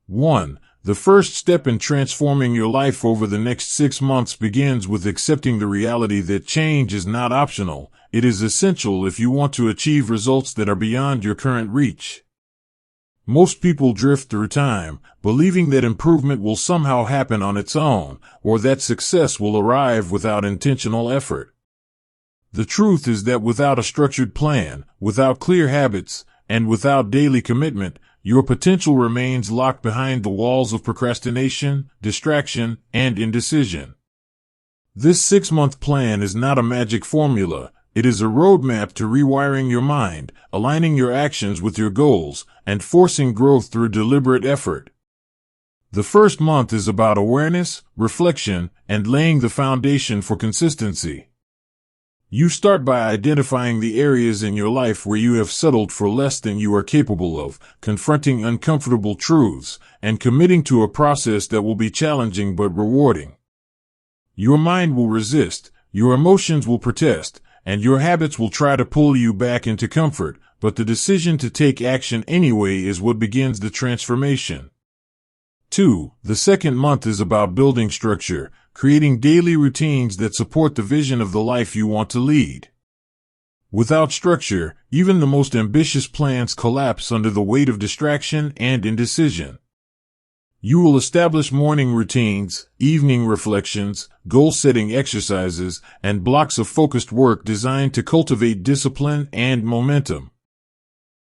1. The first step in transforming your life over the next 6 months begins with accepting the reality that change is not optional. It is essential if you want to achieve results that are beyond your current reach. Most people drift through time, believing that improvement will somehow happen on its own, or that success will arrive without intentional effort. The truth is that without a structured plan, without clear habits, and without daily commitment, your potential remains locked behind the walls of procrastination, distraction, and indecision. This 6-month plan is not a magic formula. It is a roadmap to rewiring your mind, aligning your actions with your goals, and forcing growth through deliberate effort. The first month is about awareness, reflection, and laying the foundation for consistency. You start by identifying the areas in your life where you have settled for less than you are capable of, confronting uncomfortable truths, and committing to a process that will be challenging but rewarding. Your mind will resist, your emotions will protest, and your habits will try to pull you back into comfort, but the decision to take action anyway is what begins the transformation. 2. The second month is about building structure, creating daily routines that support the vision of the life you want to lead. Without structure, even the most ambitious plans collapse under the weight of distraction and indecision. You will establish morning routines, evening reflections, goal-setting exercises, and blocks of focused work designed to cultivate discipline and momentum.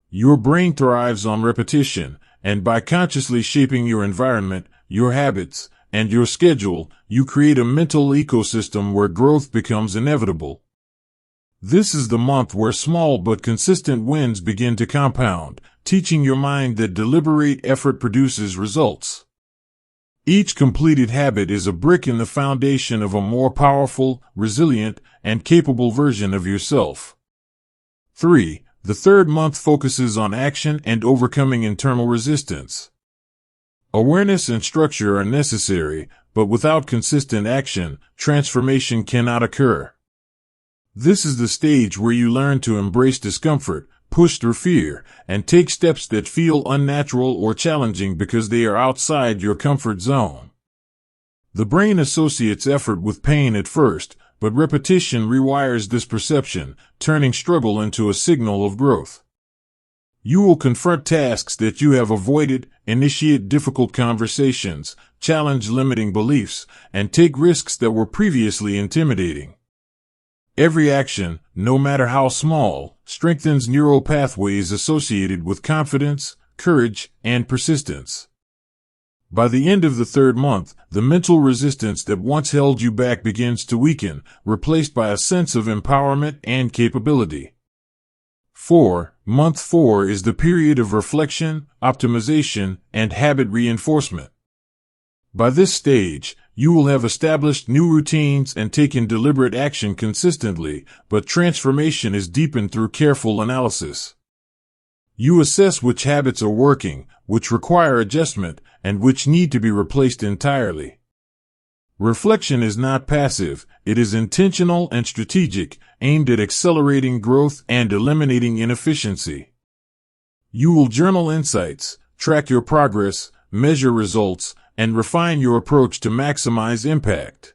Your brain thrives on repetition, and by consciously shaping your environment, your habits, and your schedule, you create a mental ecosystem where growth becomes inevitable. This is the month where small but consistent wins begin to compound, teaching your mind that deliberate effort produces results. Each completed habit is a brick in the foundation of a more powerful, resilient, and capable version of yourself. 3. The third month focuses on action and overcoming internal resistance. Awareness and structure are necessary, but without consistent action, transformation cannot occur. This is the stage where you learn to embrace discomfort, push through fear, and take steps that feel unnatural or challenging because they are outside your comfort zone. The brain associates effort with pain at first, but repetition rewires this perception, turning struggle into a signal of growth. You will confront tasks that you have avoided, initiate difficult conversations, challenge limiting beliefs, and take risks that were previously intimidating. Every action, no matter how small, strengthens neural pathways associated with confidence, courage, and persistence. By the end of the third month, the mental resistance that once held you back begins to weaken, replaced by a sense of empowerment and capability. 4. Month 4 is the period of reflection, optimization, and habit reinforcement. By this stage, you will have established new routines and taken deliberate action consistently, but transformation is deepened through careful analysis. You assess which habits are working, which require adjustment, and which need to be replaced entirely. Reflection is not passive, it is intentional and strategic, aimed at accelerating growth and eliminating inefficiency. You will journal insights, track your progress, measure results, and refine your approach to maximize impact.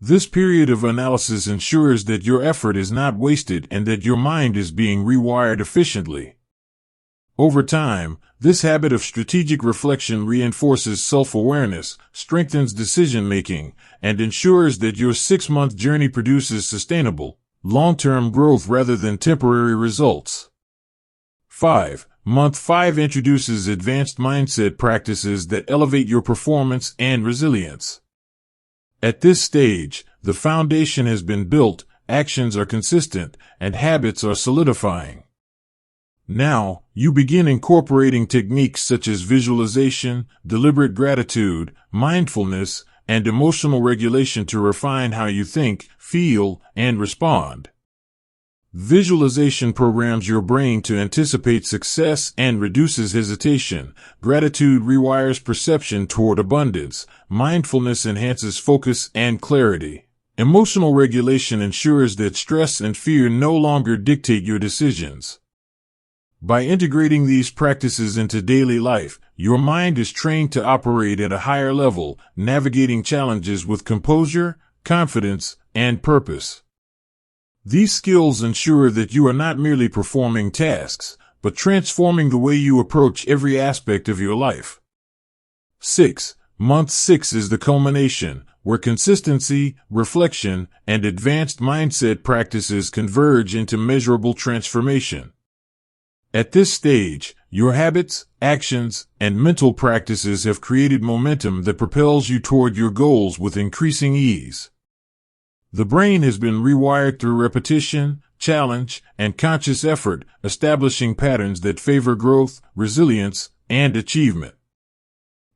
This period of analysis ensures that your effort is not wasted and that your mind is being rewired efficiently. Over time, this habit of strategic reflection reinforces self-awareness, strengthens decision-making, and ensures that your 6-month journey produces sustainable, long-term growth rather than temporary results. 5. Month 5 introduces advanced mindset practices that elevate your performance and resilience. At this stage, the foundation has been built, actions are consistent, and habits are solidifying. Now, you begin incorporating techniques such as visualization, deliberate gratitude, mindfulness, and emotional regulation to refine how you think, feel, and respond. Visualization programs your brain to anticipate success and reduces hesitation. Gratitude rewires perception toward abundance. Mindfulness enhances focus and clarity. Emotional regulation ensures that stress and fear no longer dictate your decisions. By integrating these practices into daily life, your mind is trained to operate at a higher level, navigating challenges with composure, confidence, and purpose. These skills ensure that you are not merely performing tasks, but transforming the way you approach every aspect of your life. 6. Month 6 is the culmination, where consistency, reflection, and advanced mindset practices converge into measurable transformation. At this stage, your habits, actions, and mental practices have created momentum that propels you toward your goals with increasing ease. The brain has been rewired through repetition, challenge, and conscious effort, establishing patterns that favor growth, resilience, and achievement.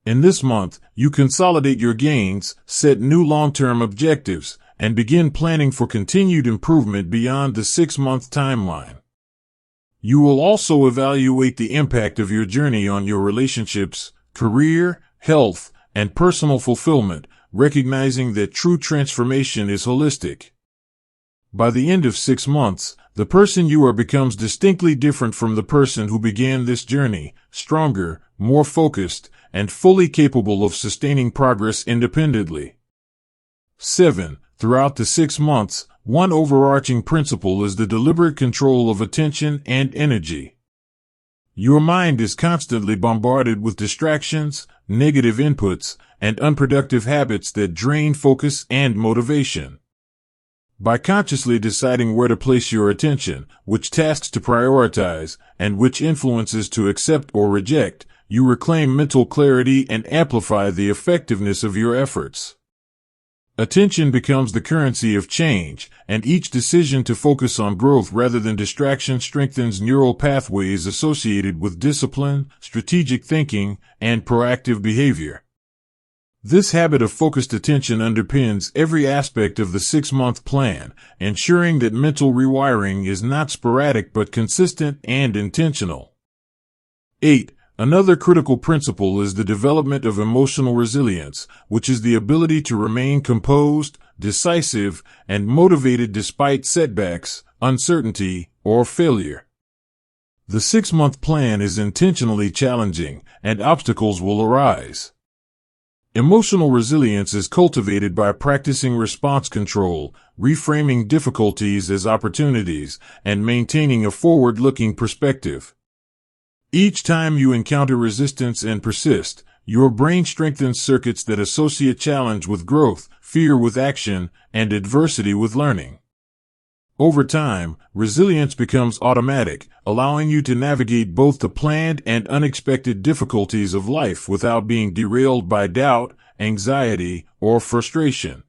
In this month, you consolidate your gains, set new long-term objectives, and begin planning for continued improvement beyond the 6-month timeline. You will also evaluate the impact of your journey on your relationships, career, health, and personal fulfillment, recognizing that true transformation is holistic. By the end of 6 months, the person you are becomes distinctly different from the person who began this journey, stronger, more focused, and fully capable of sustaining progress independently. 7. Throughout the 6 months, one overarching principle is the deliberate control of attention and energy. Your mind is constantly bombarded with distractions, negative inputs, and unproductive habits that drain focus and motivation. By consciously deciding where to place your attention, which tasks to prioritize, and which influences to accept or reject, you reclaim mental clarity and amplify the effectiveness of your efforts. Attention becomes the currency of change, and each decision to focus on growth rather than distraction strengthens neural pathways associated with discipline, strategic thinking, and proactive behavior. This habit of focused attention underpins every aspect of the 6-month plan, ensuring that mental rewiring is not sporadic but consistent and intentional. 8. Another critical principle is the development of emotional resilience, which is the ability to remain composed, decisive, and motivated despite setbacks, uncertainty, or failure. The 6-month plan is intentionally challenging, and obstacles will arise. Emotional resilience is cultivated by practicing response control, reframing difficulties as opportunities, and maintaining a forward-looking perspective. Each time you encounter resistance and persist, your brain strengthens circuits that associate challenge with growth, fear with action, and adversity with learning. Over time, resilience becomes automatic, allowing you to navigate both the planned and unexpected difficulties of life without being derailed by doubt, anxiety, or frustration.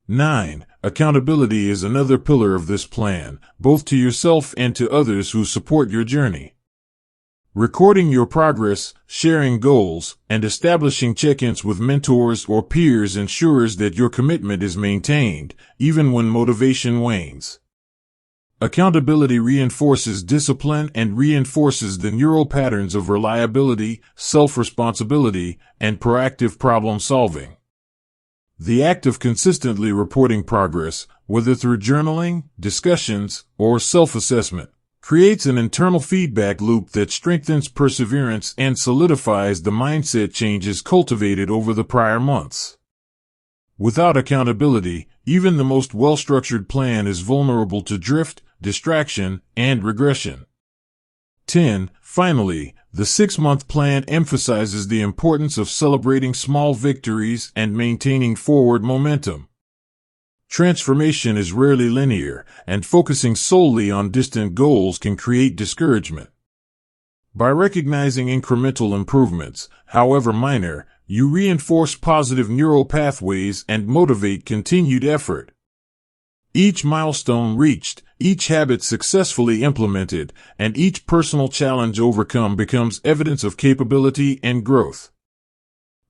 9. Accountability is another pillar of this plan, both to yourself and to others who support your journey. Recording your progress, sharing goals, and establishing check-ins with mentors or peers ensures that your commitment is maintained, even when motivation wanes. Accountability reinforces discipline and reinforces the neural patterns of reliability, self-responsibility, and proactive problem-solving. The act of consistently reporting progress, whether through journaling, discussions, or self-assessment, creates an internal feedback loop that strengthens perseverance and solidifies the mindset changes cultivated over the prior months. Without accountability, even the most well-structured plan is vulnerable to drift, distraction, and regression. 10. Finally, the 6-month plan emphasizes the importance of celebrating small victories and maintaining forward momentum. Transformation is rarely linear, and focusing solely on distant goals can create discouragement. By recognizing incremental improvements, however minor, you reinforce positive neural pathways and motivate continued effort. Each milestone reached, each habit successfully implemented, and each personal challenge overcome becomes evidence of capability and growth.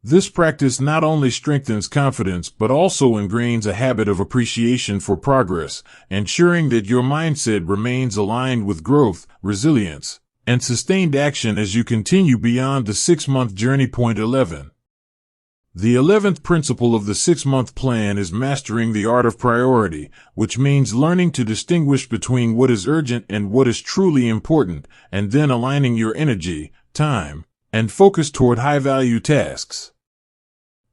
This practice not only strengthens confidence but also ingrains a habit of appreciation for progress, ensuring that your mindset remains aligned with growth, resilience, and sustained action as you continue beyond the 6-month journey. 11. The 11th principle of the 6-month plan is mastering the art of priority, which means learning to distinguish between what is urgent and what is truly important, and then aligning your energy, time, and focus toward high-value tasks.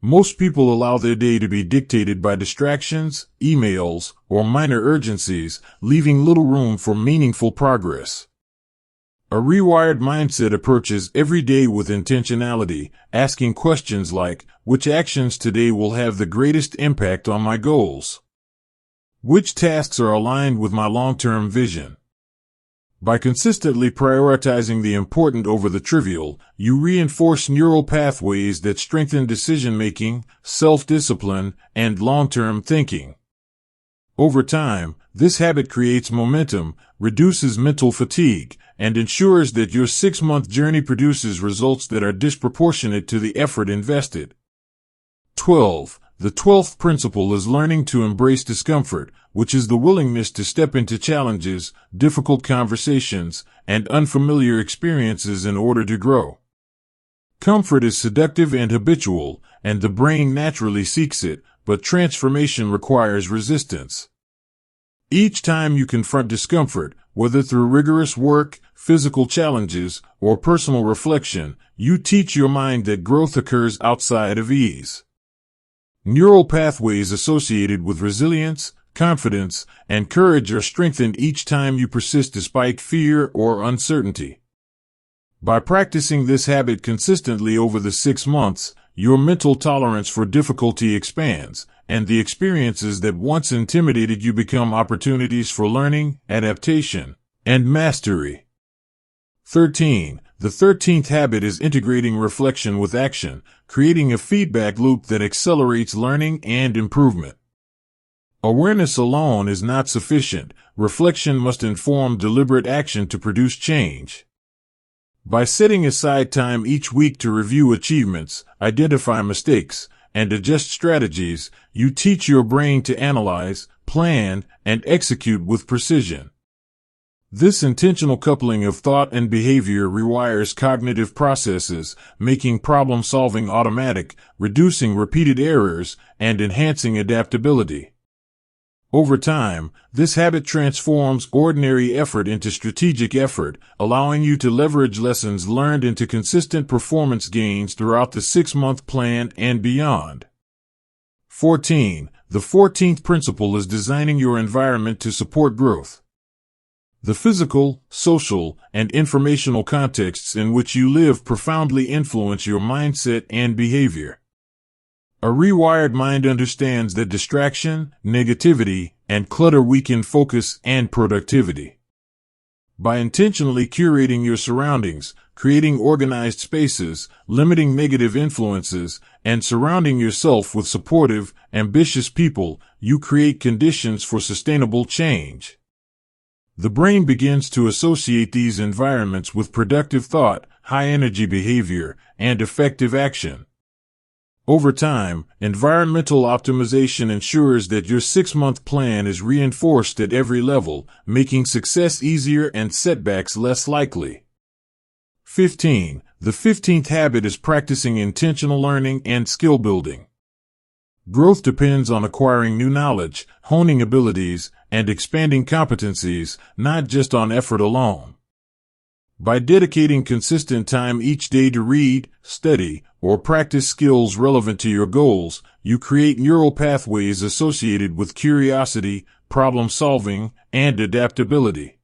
Most people allow their day to be dictated by distractions, emails, or minor urgencies, leaving little room for meaningful progress. A rewired mindset approaches every day with intentionality, asking questions like, which actions today will have the greatest impact on my goals? Which tasks are aligned with my long-term vision? By consistently prioritizing the important over the trivial, you reinforce neural pathways that strengthen decision-making, self-discipline, and long-term thinking. Over time, this habit creates momentum, reduces mental fatigue, and ensures that your 6-month journey produces results that are disproportionate to the effort invested. 12. The 12th principle is learning to embrace discomfort, which is the willingness to step into challenges, difficult conversations, and unfamiliar experiences in order to grow. Comfort is seductive and habitual, and the brain naturally seeks it, but transformation requires resistance. Each time you confront discomfort, whether through rigorous work, physical challenges, or personal reflection, you teach your mind that growth occurs outside of ease. Neural pathways associated with resilience, confidence, and courage are strengthened each time you persist despite fear or uncertainty. By practicing this habit consistently over the 6 months, your mental tolerance for difficulty expands, and the experiences that once intimidated you become opportunities for learning, adaptation, and mastery. 13. The 13th habit is integrating reflection with action, creating a feedback loop that accelerates learning and improvement. Awareness alone is not sufficient. Reflection must inform deliberate action to produce change. By setting aside time each week to review achievements, identify mistakes, and adjust strategies, you teach your brain to analyze, plan, and execute with precision. This intentional coupling of thought and behavior rewires cognitive processes, making problem-solving automatic, reducing repeated errors, and enhancing adaptability. Over time, this habit transforms ordinary effort into strategic effort, allowing you to leverage lessons learned into consistent performance gains throughout the 6-month plan and beyond. 14. The 14th principle is designing your environment to support growth. The physical, social, and informational contexts in which you live profoundly influence your mindset and behavior. A rewired mind understands that distraction, negativity, and clutter weaken focus and productivity. By intentionally curating your surroundings, creating organized spaces, limiting negative influences, and surrounding yourself with supportive, ambitious people, you create conditions for sustainable change. The brain begins to associate these environments with productive thought, high-energy behavior, and effective action. Over time, environmental optimization ensures that your 6-month plan is reinforced at every level, making success easier and setbacks less likely. 15. The 15th habit is practicing intentional learning and skill building. Growth depends on acquiring new knowledge, honing abilities, and expanding competencies, not just on effort alone. By dedicating consistent time each day to read, study, or practice skills relevant to your goals, you create neural pathways associated with curiosity, problem-solving, and adaptability.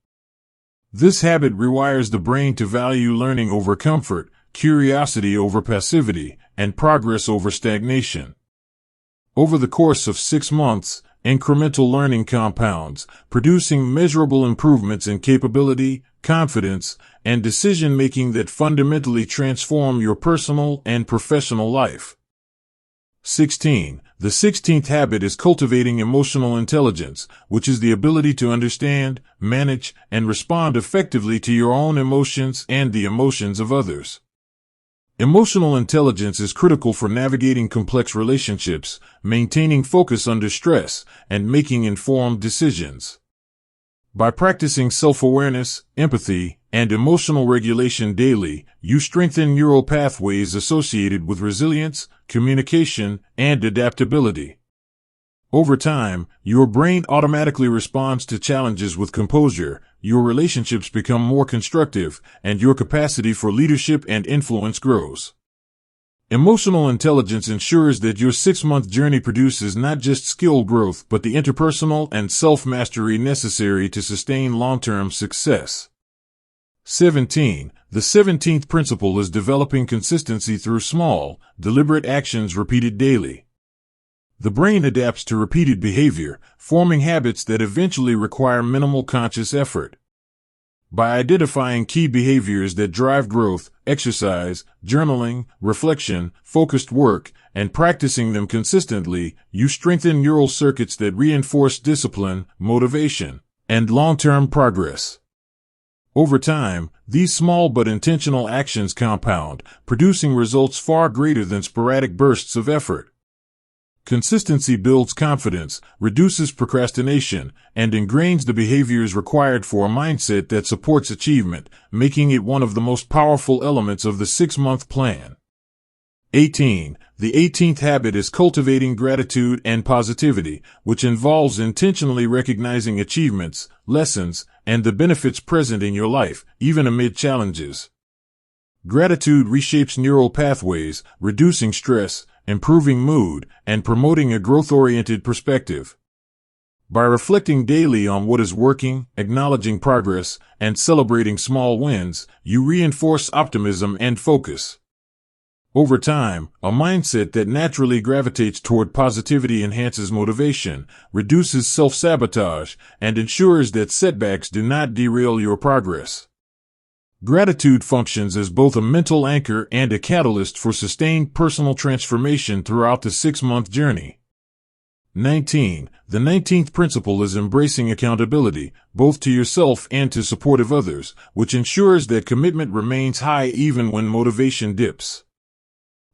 This habit rewires the brain to value learning over comfort, curiosity over passivity, and progress over stagnation. Over the course of 6 months, incremental learning compounds, producing measurable improvements in capability, confidence, and decision-making that fundamentally transform your personal and professional life. 16. The 16th habit is cultivating emotional intelligence, which is the ability to understand, manage, and respond effectively to your own emotions and the emotions of others. Emotional intelligence is critical for navigating complex relationships, maintaining focus under stress, and making informed decisions. By practicing self-awareness, empathy, and emotional regulation daily, you strengthen neural pathways associated with resilience, communication, and adaptability. Over time, your brain automatically responds to challenges with composure, your relationships become more constructive, and your capacity for leadership and influence grows. Emotional intelligence ensures that your 6-month journey produces not just skill growth but the interpersonal and self-mastery necessary to sustain long-term success. 17. The 17th principle is developing consistency through small, deliberate actions repeated daily. The brain adapts to repeated behavior, forming habits that eventually require minimal conscious effort. By identifying key behaviors that drive growth, exercise, journaling, reflection, focused work, and practicing them consistently, you strengthen neural circuits that reinforce discipline, motivation, and long-term progress. Over time, these small but intentional actions compound, producing results far greater than sporadic bursts of effort. Consistency builds confidence, reduces procrastination, and ingrains the behaviors required for a mindset that supports achievement, making it one of the most powerful elements of the 6-month plan. 18. The 18th habit is cultivating gratitude and positivity, which involves intentionally recognizing achievements, lessons, and the benefits present in your life, even amid challenges. Gratitude reshapes neural pathways, reducing stress, improving mood, and promoting a growth-oriented perspective. By reflecting daily on what is working, acknowledging progress, and celebrating small wins, you reinforce optimism and focus. Over time, a mindset that naturally gravitates toward positivity enhances motivation, reduces self-sabotage, and ensures that setbacks do not derail your progress. Gratitude functions as both a mental anchor and a catalyst for sustained personal transformation throughout the 6-month journey. 19. The 19th principle is embracing accountability, both to yourself and to supportive others, which ensures that commitment remains high even when motivation dips.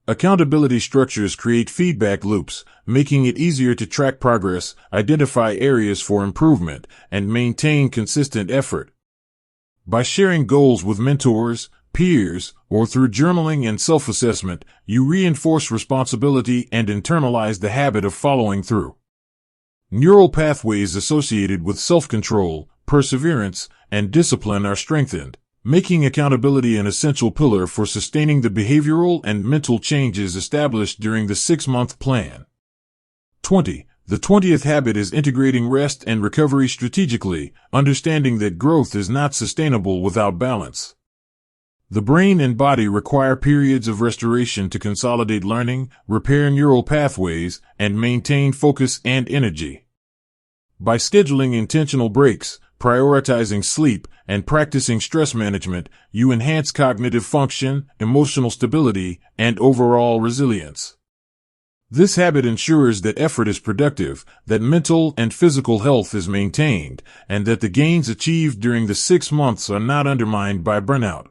Accountability structures create feedback loops, making it easier to track progress, identify areas for improvement, and maintain consistent effort. By sharing goals with mentors, peers, or through journaling and self-assessment, you reinforce responsibility and internalize the habit of following through. Neural pathways associated with self-control, perseverance, and discipline are strengthened, making accountability an essential pillar for sustaining the behavioral and mental changes established during the 6-month plan. 20. The 20th habit is integrating rest and recovery strategically, understanding that growth is not sustainable without balance. The brain and body require periods of restoration to consolidate learning, repair neural pathways, and maintain focus and energy. By scheduling intentional breaks, prioritizing sleep, and practicing stress management, you enhance cognitive function, emotional stability, and overall resilience. This habit ensures that effort is productive, that mental and physical health is maintained, and that the gains achieved during the 6 months are not undermined by burnout.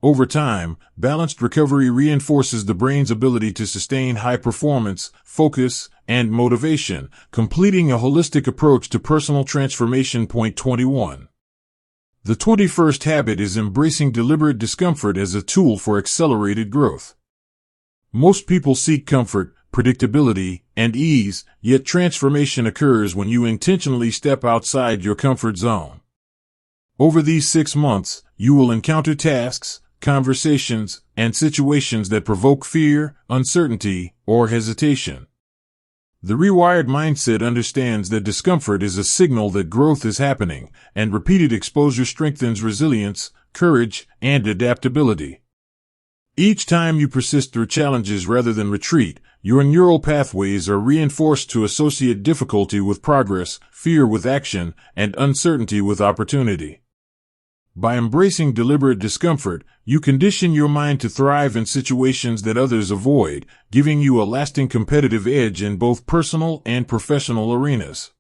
Over time, balanced recovery reinforces the brain's ability to sustain high performance, focus, and motivation, completing a holistic approach to personal transformation. Point 21. The 21st habit is embracing deliberate discomfort as a tool for accelerated growth. Most people seek comfort, predictability, and ease, yet transformation occurs when you intentionally step outside your comfort zone. Over these 6 months, you will encounter tasks, conversations, and situations that provoke fear, uncertainty, or hesitation. The rewired mindset understands that discomfort is a signal that growth is happening, and repeated exposure strengthens resilience, courage, and adaptability. Each time you persist through challenges rather than retreat, your neural pathways are reinforced to associate difficulty with progress, fear with action, and uncertainty with opportunity. By embracing deliberate discomfort, you condition your mind to thrive in situations that others avoid, giving you a lasting competitive edge in both personal and professional arenas.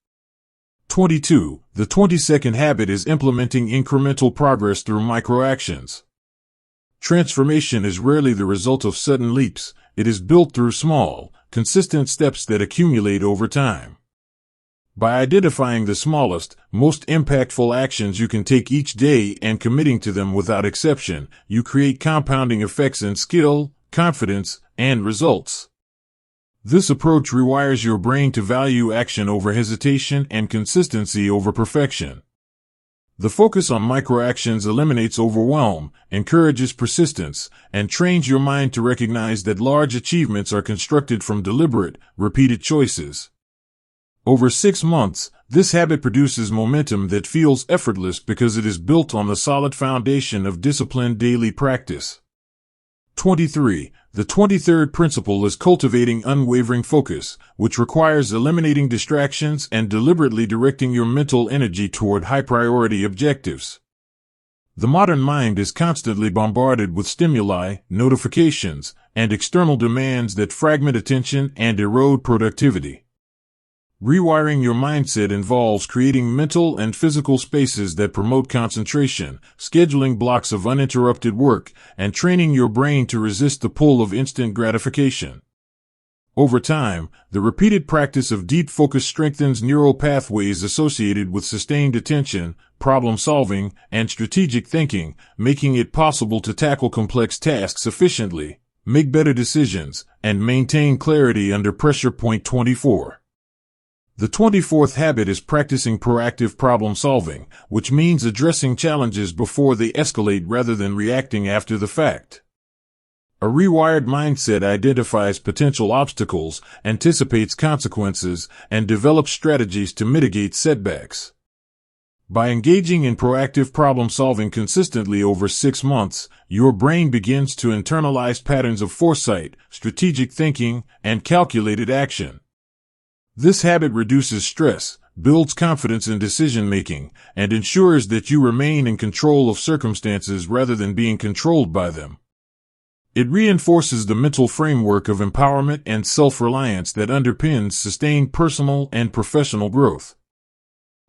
22. The 22nd habit is implementing incremental progress through microactions. Transformation is rarely the result of sudden leaps. It is built through small, consistent steps that accumulate over time. By identifying the smallest, most impactful actions you can take each day and committing to them without exception, you create compounding effects in skill, confidence, and results. This approach rewires your brain to value action over hesitation and consistency over perfection. The focus on microactions eliminates overwhelm, encourages persistence, and trains your mind to recognize that large achievements are constructed from deliberate, repeated choices. Over 6 months, this habit produces momentum that feels effortless because it is built on the solid foundation of disciplined daily practice. 23. The 23rd principle is cultivating unwavering focus, which requires eliminating distractions and deliberately directing your mental energy toward high-priority objectives. The modern mind is constantly bombarded with stimuli, notifications, and external demands that fragment attention and erode productivity. Rewiring your mindset involves creating mental and physical spaces that promote concentration, scheduling blocks of uninterrupted work, and training your brain to resist the pull of instant gratification. Over time, the repeated practice of deep focus strengthens neural pathways associated with sustained attention, problem solving, and strategic thinking, making it possible to tackle complex tasks efficiently, make better decisions, and maintain clarity under pressure. Point 24. The 24th habit is practicing proactive problem solving, which means addressing challenges before they escalate rather than reacting after the fact. A rewired mindset identifies potential obstacles, anticipates consequences, and develops strategies to mitigate setbacks. By engaging in proactive problem solving consistently over 6 months, your brain begins to internalize patterns of foresight, strategic thinking, and calculated action. This habit reduces stress, builds confidence in decision-making, and ensures that you remain in control of circumstances rather than being controlled by them. It reinforces the mental framework of empowerment and self-reliance that underpins sustained personal and professional growth.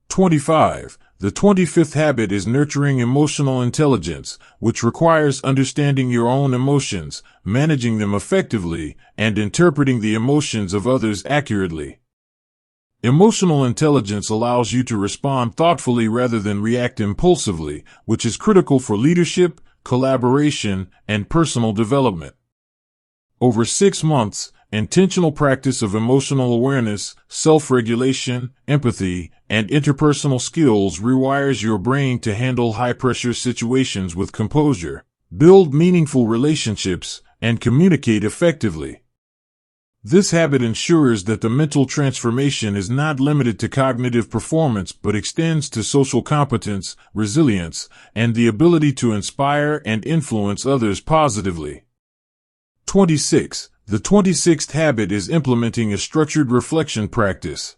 25. The 25th habit is nurturing emotional intelligence, which requires understanding your own emotions, managing them effectively, and interpreting the emotions of others accurately. Emotional intelligence allows you to respond thoughtfully rather than react impulsively, which is critical for leadership, collaboration, and personal development. Over 6 months, intentional practice of emotional awareness, self-regulation, empathy, and interpersonal skills rewires your brain to handle high-pressure situations with composure, build meaningful relationships, and communicate effectively. This habit ensures that the mental transformation is not limited to cognitive performance but extends to social competence, resilience, and the ability to inspire and influence others positively. 26. The 26th habit is implementing a structured reflection practice.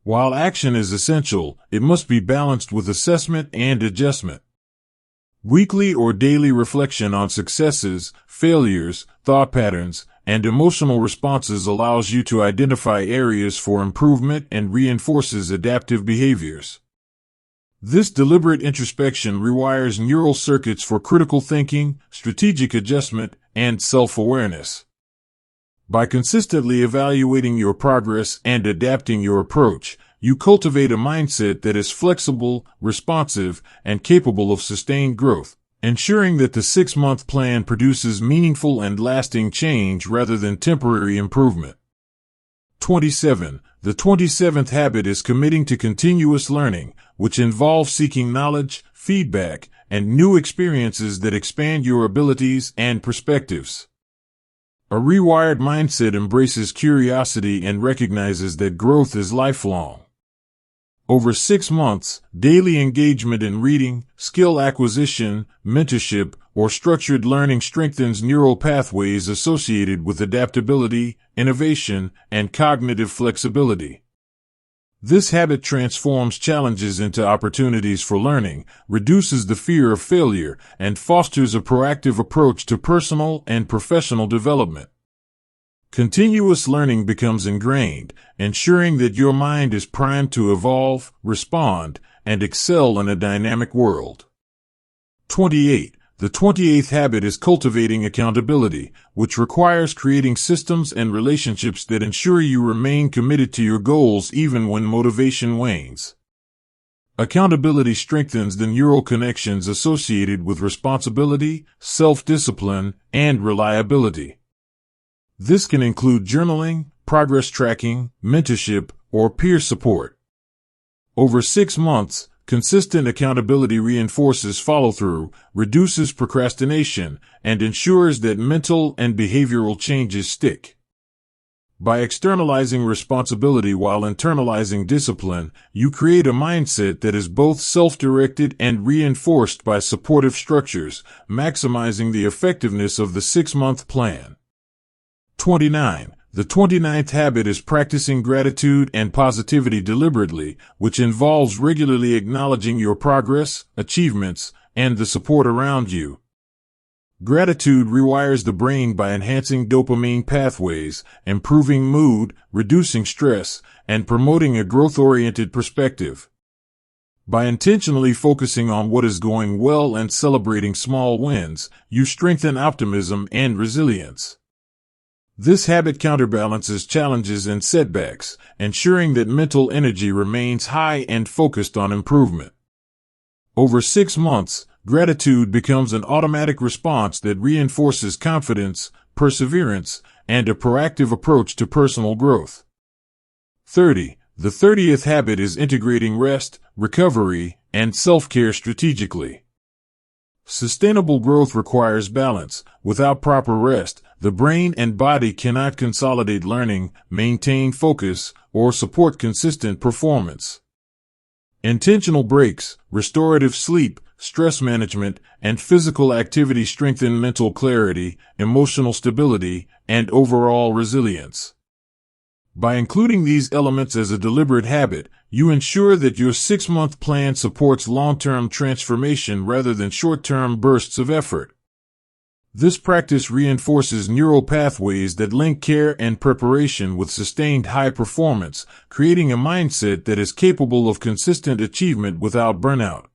While action is essential, it must be balanced with assessment and adjustment. Weekly or daily reflection on successes, failures, thought patterns, and emotional responses allows you to identify areas for improvement and reinforces adaptive behaviors. This deliberate introspection rewires neural circuits for critical thinking, strategic adjustment, and self-awareness. By consistently evaluating your progress and adapting your approach, you cultivate a mindset that is flexible, responsive, and capable of sustained growth, ensuring that the 6-month plan produces meaningful and lasting change rather than temporary improvement. 27. The 27th habit is committing to continuous learning, which involves seeking knowledge, feedback, and new experiences that expand your abilities and perspectives. A rewired mindset embraces curiosity and recognizes that growth is lifelong. Over 6 months, daily engagement in reading, skill acquisition, mentorship, or structured learning strengthens neural pathways associated with adaptability, innovation, and cognitive flexibility. This habit transforms challenges into opportunities for learning, reduces the fear of failure, and fosters a proactive approach to personal and professional development. Continuous learning becomes ingrained, ensuring that your mind is primed to evolve, respond, and excel in a dynamic world. 28. The 28th habit is cultivating accountability, which requires creating systems and relationships that ensure you remain committed to your goals even when motivation wanes. Accountability strengthens the neural connections associated with responsibility, self-discipline, and reliability. This can include journaling, progress tracking, mentorship, or peer support. Over 6 months, consistent accountability reinforces follow-through, reduces procrastination, and ensures that mental and behavioral changes stick. By externalizing responsibility while internalizing discipline, you create a mindset that is both self-directed and reinforced by supportive structures, maximizing the effectiveness of the 6-month plan. 29. The 29th habit is practicing gratitude and positivity deliberately, which involves regularly acknowledging your progress, achievements, and the support around you. Gratitude rewires the brain by enhancing dopamine pathways, improving mood, reducing stress, and promoting a growth-oriented perspective. By intentionally focusing on what is going well and celebrating small wins, you strengthen optimism and resilience. This habit counterbalances challenges and setbacks, ensuring that mental energy remains high and focused on improvement. Over 6 months, gratitude becomes an automatic response that reinforces confidence, perseverance, and a proactive approach to personal growth. 30. The 30th habit is integrating rest, recovery, and self-care strategically. Sustainable growth requires balance. Without proper rest, the brain and body cannot consolidate learning, maintain focus, or support consistent performance. Intentional breaks, restorative sleep, stress management, and physical activity strengthen mental clarity, emotional stability, and overall resilience. By including these elements as a deliberate habit, you ensure that your 6-month plan supports long-term transformation rather than short-term bursts of effort. This practice reinforces neural pathways that link care and preparation with sustained high performance, creating a mindset that is capable of consistent achievement without burnout.